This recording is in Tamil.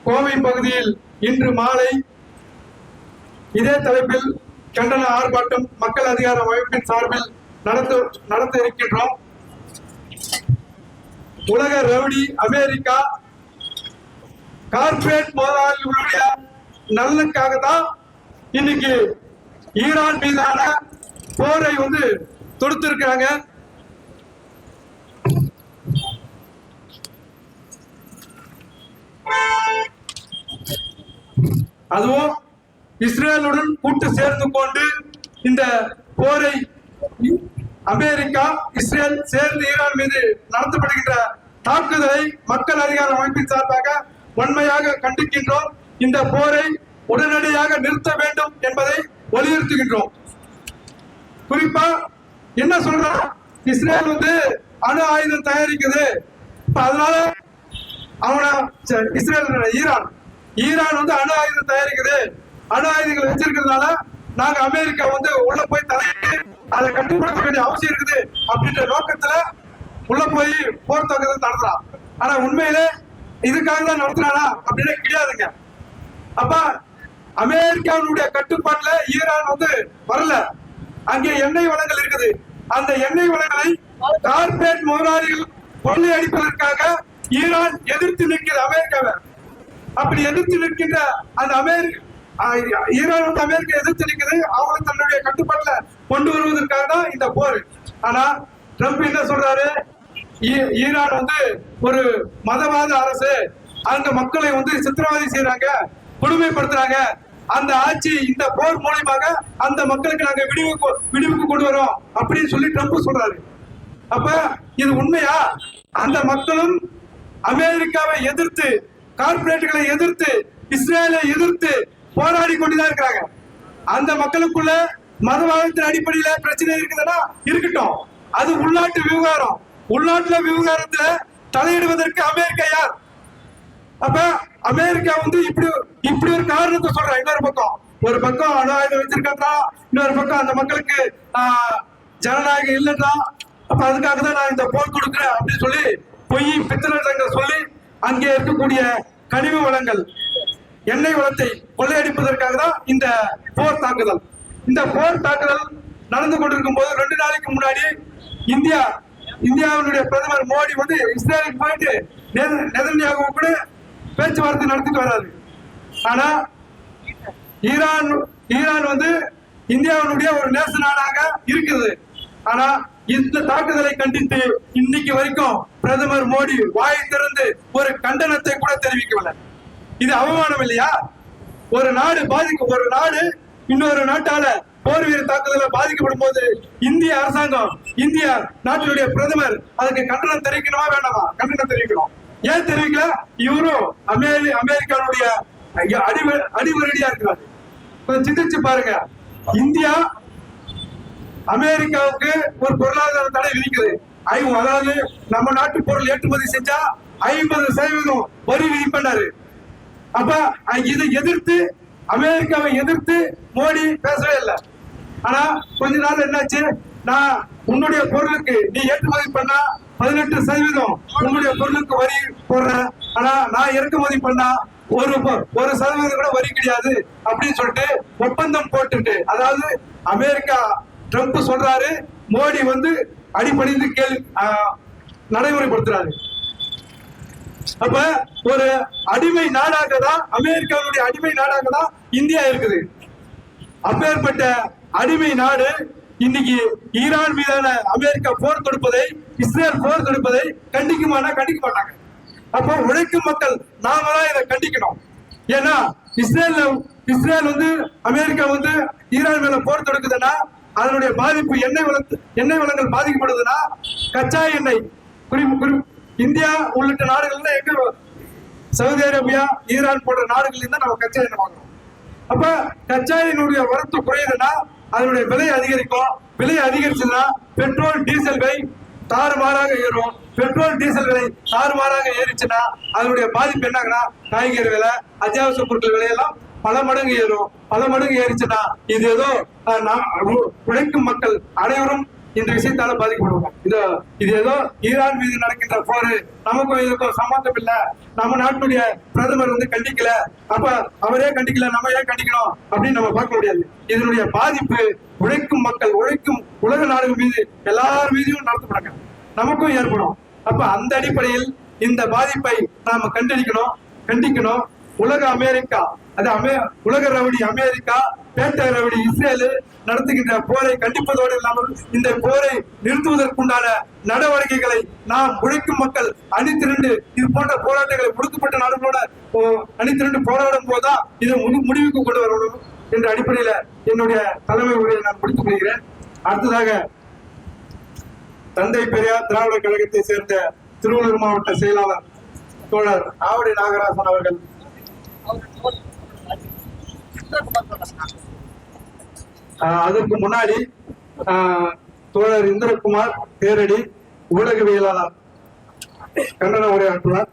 கோவை பகுதியில் இன்று மாலை இதே தலைப்பில் கண்டன ஆர்ப்பாட்டம் மக்கள் அதிகார அமைப்பின் சார்பில் நடத்த இருக்கின்றோம். உலக ரவுடி அமெரிக்கா கார்ப்பரேட் முதலாளிகளுடைய நலனுக்காக தான் இன்னைக்கு ஈரான் மீதான போரை தொடுத்திருக்கிறாங்க. அதுவும் இஸ்ரேலுடன் கூட்டு சேர்ந்து கொண்டு இந்த போரை அமெரிக்கா இஸ்ரேல் சேர்ந்து ஈரான் மீது நடத்தப்படுகின்ற தாக்குதலை மக்கள் அதிகார அமைப்பின் சார்பாக வன்மையாக கண்டிக்கின்றோம். இந்த போரை உடனடியாக நிறுத்த வேண்டும் என்பதை வலியுறுத்துகின்றோம். குறிப்பா என்ன சொல்றா, இஸ்ரேல் அணு ஆயுதம் தயாரிக்குது, அதனால ஈரான் அணு ஆயுதம் தயாரிக்குது, அணு ஆயுதங்கள் வச்சிருக்கிறதுனால நாங்க அமெரிக்கா உள்ள போய் தலையிட்டு அதை கட்டுப்படுத்த வேண்டிய அவசியம் இருக்குது அப்படின்ற நோக்கத்துல உள்ள போய் போர் தாக்குதல் நடத்துறான். ஆனா உண்மையிலே இதுக்காக தான் நடத்துறானா அப்படின்னு கிடையாதுங்க. அப்ப அமெரிக்காவுடைய கட்டுப்பாட்டுல ஈரான் வரல. அங்கே எண்ணெய் வளங்கள் இருக்குது. அந்த எண்ணெய் வளங்களை கார்ப்பரேட் முதலாளிகள் கொள்ளை அடிப்பதற்காக ஈரான் எதிர்த்து நிற்கிறது அமெரிக்காவை. அப்படி எதிர்த்து நிற்கின்ற அந்த ஈரான் அமெரிக்கா எதிர்த்து நிற்கிறது. அவங்க தன்னுடைய கட்டுப்பாட்டுல கொண்டு வருவதற்காக தான் இந்த போர். ஆனா ட்ரம்ப் என்ன சொல்றாரு, ஈரான் ஒரு மதவாத அரசு, அந்த மக்களை சித்திரவதை செய்யறாங்க, கொடுமைப்படுத்துறாங்க, அந்த ஆட்சி இந்த போர் மூலமாக அந்த மக்களுக்கு நாங்க விடுவிப்பு கொண்டு வரோம் அப்படின்னு சொல்லி ட்ரம்ப் சொல்றாரு. அப்ப இது உண்மையா? அந்த மக்களும் அமெரிக்காவை எதிர்த்து, கார்பரேட்டுகளை எதிர்த்து, இஸ்ரேலை எதிர்த்து போராடி கொண்டுதான் இருக்கிறாங்க. அந்த மக்களுக்குள்ள மதவாதத்தின் அடிப்படையில பிரச்சனை இருக்குதுன்னா இருக்கட்டும், அது உள்நாட்டு விவகாரம். உள்நாட்டுல விவகாரத்துல தலையிடுவதற்கு அமெரிக்கா யார்? அப்ப அமெரிக்கா இப்படி ஒரு காரணத்தை சொல்றான். ஒரு பக்கம் அணு ஆயுதம் வச்சிருக்கா, இன்னொரு பக்கம் அந்த மக்களுக்கு ஜனநாயகம் இல்லைன்னா, அப்ப அதுக்காக தான் நான் இந்த போர் கொடுக்குறேன் அப்படின்னு சொல்லி பொய் பித்தளை சொல்லி அங்கே இருக்கக்கூடிய கனிம வளங்கள், எண்ணெய் வளத்தை கொள்ளையடிப்பதற்காக தான் இந்த போர் தாக்குதல். இந்த போர் தாக்குதல் நடந்து கொண்டிருக்கும் போது 2 நாளைக்கு முன்னாடி இந்தியாவினுடைய பிரதமர் மோடி இஸ்ரேலுக்கு போயிட்டு நெதன்யாகு கூட பேச்சுவார்த்தை நடத்திட்டு வராது. ஆனா ஈரான் இந்தியாவினுடைய ஒரு நேச நாடாக இருக்குது. ஆனா இந்த தாக்குதலை கண்டித்து இன்னைக்கு வரைக்கும் பிரதமர் மோடி வாயை திறந்து ஒரு கண்டனத்தை கூட தெரிவிக்கவில்லை. இது அவமானம் இல்லையா? ஒரு நாடு இன்னொரு நாட்டால போர் வீர தாக்குதல பாதிக்கப்படும் போது இந்திய அரசாங்கம், இந்திய நாட்டினுடைய பிரதமர் அதுக்கு கண்டனம் தெரிவிக்கணுமா வேண்டாமா? கண்டனம் தெரிவிக்கணும். ஏன் தெரிவிக்கல? இவரும் அமெரிக்காவுடைய அடிவரடியா இருக்கிறாரு. கொஞ்சம் சிந்திச்சு பாருங்க. இந்தியா அமெரிக்காவுக்கு ஒரு பொருளாதார தடை விதிக்குது. அதாவது நம்ம நாட்டு பொருள் ஏற்றுமதி செஞ்சா 50% வரி விதிப்பண்டாரு. அப்ப இதை எதிர்த்து, அமெரிக்காவை எதிர்த்து மோடி பேசவே இல்லை. ஆனா கொஞ்ச நாள் என்னாச்சு, நான் உன்னுடைய பொருளுக்கு நீ ஏற்றுமதி பண்ணா 18% உன்னுடைய பொருளுக்கு வரி போடுறேன், ஆனா நான் இறக்குமதி பண்ணா 1% கூட வரி கிடையாது அப்படின்னு சொல்லிட்டு ஒப்பந்தம் போட்டுட்டு, அதாவது அமெரிக்கா ட்ரம்ப் சொல்றாரு, மோடி அடிப்படைந்து நடைமுறைப்படுத்துறாரு. அப்ப ஒரு அடிமை நாடாக தான், அமெரிக்காவுடைய அடிமை நாடாக தான் இந்தியா இருக்குது. அப்பேற்பட்ட அடிமை நாடு இன்னைக்கு ஈரான் மீதான அமெரிக்கா போர் தொடுப்பதை, இஸ்ரேல் போர் தொடுப்பதை கண்டிக்க மாட்டாங்க. அப்போ உழைக்கும் மக்கள் நாம தான் இதை கண்டிக்கணும். ஏன்னா இஸ்ரேல் அமெரிக்கா ஈரான் மேல போர் தொடுக்குதுன்னா அதனுடைய பாதிப்பு எண்ணெய் வளங்கள் பாதிக்கப்படுதுன்னா கச்சா எண்ணெய் இந்தியா உள்ளிட்ட நாடுகள்ல எங்க, சவுதி அரேபியா, ஈரான் போன்ற நாடுகள் தான் நம்ம கச்சா எண்ணெய் வாங்குறோம். அப்ப கச்சா எண்ணெயுடைய வரத்து குறையுதுன்னா அதனுடைய விலை அதிகரிக்கும். விலை அதிகரிச்சதுன்னா பெட்ரோல் டீசல் விலை தாறுமாறாக ஏறும். பெட்ரோல் டீசல் விலை தாறுமாறாக ஏறிச்சுன்னா அதனுடைய பாதிப்பு என்னங்கன்னா காய்கறி விலை, அத்தியாவசிய பொருட்கள் விலையெல்லாம் பல மடங்கு ஏறும். பல மடங்கு ஏறிச்சுன்னா இது ஏதோ உழைக்கும் மக்கள் அனைவரும் இந்த விஷயத்தால பாதிக்கப்படுவாங்க. இது ஏதோ ஈரான் மீது நடக்கின்ற போரு, நமக்கும் இதுக்கும் சம்பந்தம் இல்ல, நம்ம நாட்டுடைய பிரதமர் வந்து கண்டிக்கல, அப்ப அவரே கண்டிக்கல, நம்ம ஏன் கண்டிக்கணும் அப்படின்னு நம்ம பார்க்க முடியாது. இதனுடைய பாதிப்பு உழைக்கும் மக்கள், உழைக்கும் உலக நாடுகள் மீது எல்லார் மீதும் நடத்தப்படாங்க, நமக்கும் ஏற்படும். அப்ப அந்த அடிப்படையில் இந்த பாதிப்பை நாம கண்டிக்கணும். உலக அமெரிக்கா, அது உலக ரவுடி அமெரிக்கா, பேட்ட ரவுடி இஸ்ரேல் நடத்துகின்ற போரை கண்டிப்பதோடு இல்லாமல் இந்த போரை நிறுத்துவதற்குண்டான நடவடிக்கைகளை நாம் உழைக்கும் மக்கள் அணிதிரண்டு இது போன்ற போராட்டங்களை ஒடுக்கப்பட்ட நாடுகளோட அணிதிரண்டு போராடும் போதுதான் இதை முடிவுக்கு கொண்டு வரணும் என்ற அடிப்படையில என்னுடைய தலைமை உரையை நான் முடித்துக் கொள்கிறேன். அடுத்ததாக தந்தை பெரியார் திராவிட கழகத்தை சேர்ந்த திருவள்ளூர் மாவட்ட செயலாளர் தோழர் ஆவடி நாகராசன் அவர்கள். அதற்கு முன்னாடி தோழர் இந்திரகுமார் தேரடி ஊடகவியலாளர் கண்டன உரையாற்றுவார்.